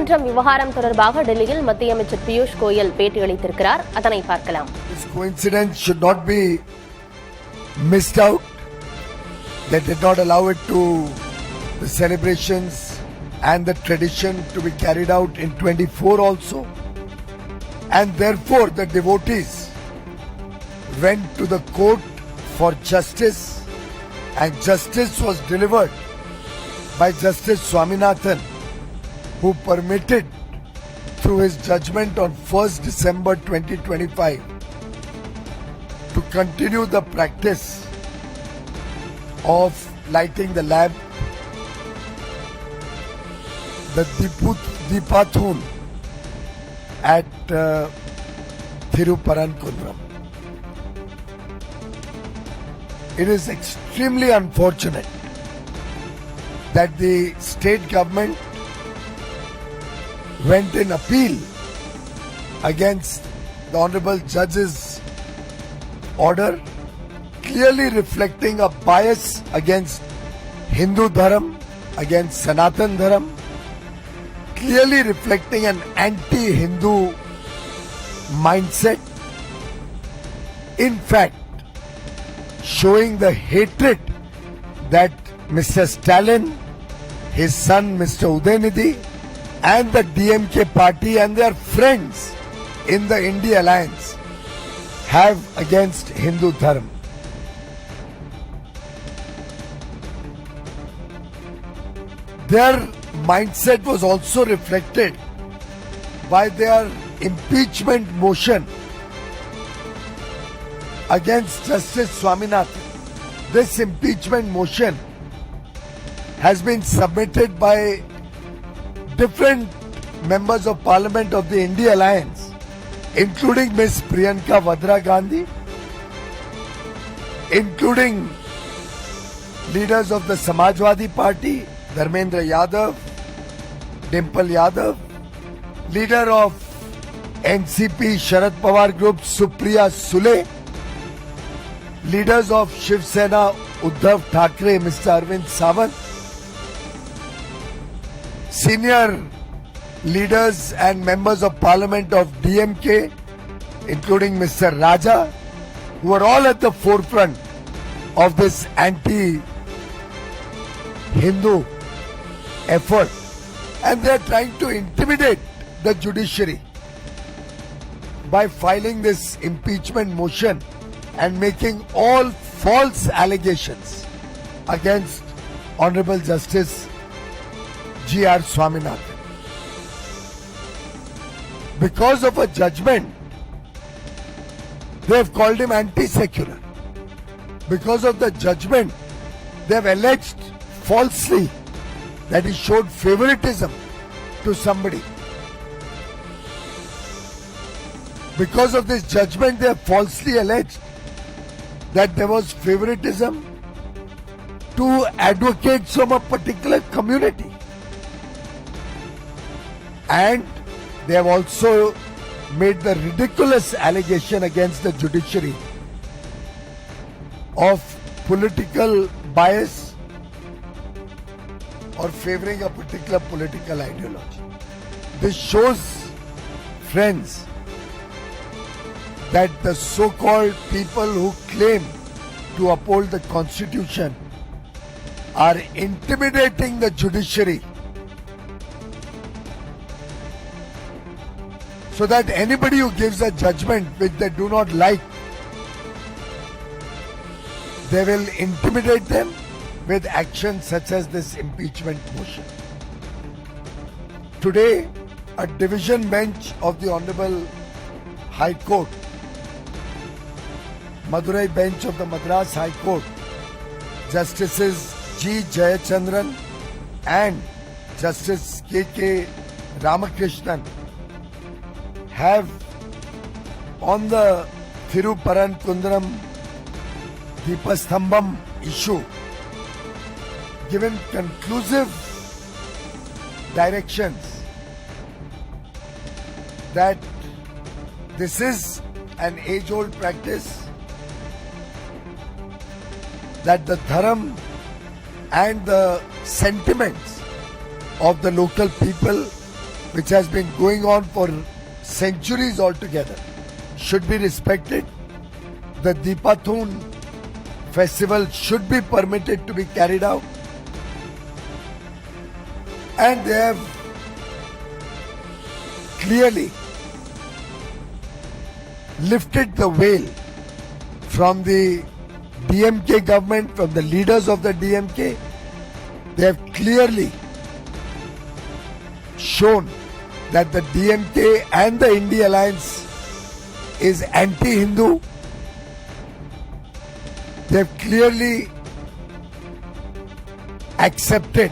நீதிமன்றம் விவகாரம் தொடர்பாக டெல்லியில் மத்திய அமைச்சர் பியூஷ் கோயல் பேட்டியளித்திருக்கிறார். அதனை பார்க்கலாம். This coincidence should not be missed out. They did not allow it to the celebrations and the tradition to be carried out in 24 also. And therefore the devotees went to the court for justice, and justice was delivered by Justice Swaminathan, who permitted through his judgment on 1st December 2025 to continue the practice of lighting the lamp, the Deepathun at Thiruparankunram. It is extremely unfortunate that the state government went in appeal against the Honorable Judge's order, clearly reflecting a bias against Hindu Dharam, against Sanatan Dharam, clearly reflecting an anti-Hindu mindset. In fact, showing the hatred that Mr. Stalin, his son Mr. Udaynidhi, and the DMK party and their friends in the India Alliance have against Hindu Dharma. Their mindset was also reflected by their impeachment motion against Justice Swaminathan. This impeachment motion has been submitted by different members of Parliament of the India Alliance, including Ms. Priyanka Vadra Gandhi, including leaders of the Samajwadi Party, Dharmendra Yadav, Dimple Yadav, leader of NCP Sharad Pawar Group, Supriya Sule, leaders of Shiv Sena, Uddhav Thackeray, Mr. Arvind Sawant, senior leaders and members of Parliament of DMK, including Mr. Raja, who are all at the forefront of this anti-Hindu effort, and they are trying to intimidate the judiciary by filing this impeachment motion and making all false allegations against Honorable Justice G.R. Swaminathan. Because of a judgment, they have called him anti-secular. Because of the judgment, they have alleged falsely that he showed favoritism to somebody. Because of this judgment, they have falsely alleged that there was favoritism to advocates from a particular community. And they have also made the ridiculous allegation against the judiciary of political bias or favoring a particular political ideology. This shows, friends, that the so-called people who claim to uphold the Constitution are intimidating the judiciary so that anybody who gives a judgment which they do not like, they will intimidate them with actions such as this impeachment motion. Today, a division bench of the Honorable High Court, Madurai bench of the Madras High Court, Justices G. Jayachandran and Justice K. Ramakrishnan, have on the Thiruparankundaram Deepastambam issue given conclusive directions that this is an age-old practice, that the dharam and the sentiments of the local people which has been going on for centuries altogether, should be respected. The Deepathun festival should be permitted to be carried out. And they have clearly lifted the veil from the DMK government, from the leaders of the DMK. They have clearly shown that the DMK and the India Alliance is anti-Hindu. They have clearly accepted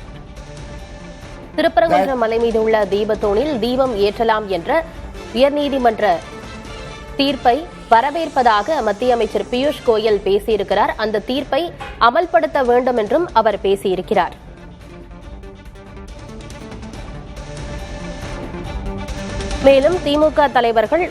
திருப்பரங்குன்ற மலை மீது உள்ள தீபத்தூணில் தீபம் ஏற்றலாம் என்ற உயர்நீதிமன்ற தீர்ப்பை வரவேற்பதாக மத்திய அமைச்சர் பியூஷ் கோயல் பேசியிருக்கிறார். அந்த தீர்ப்பை அமல்படுத்த வேண்டும் என்றும் அவர் பேசியிருக்கிறார். மேலும் திமுக தலைவர்கள்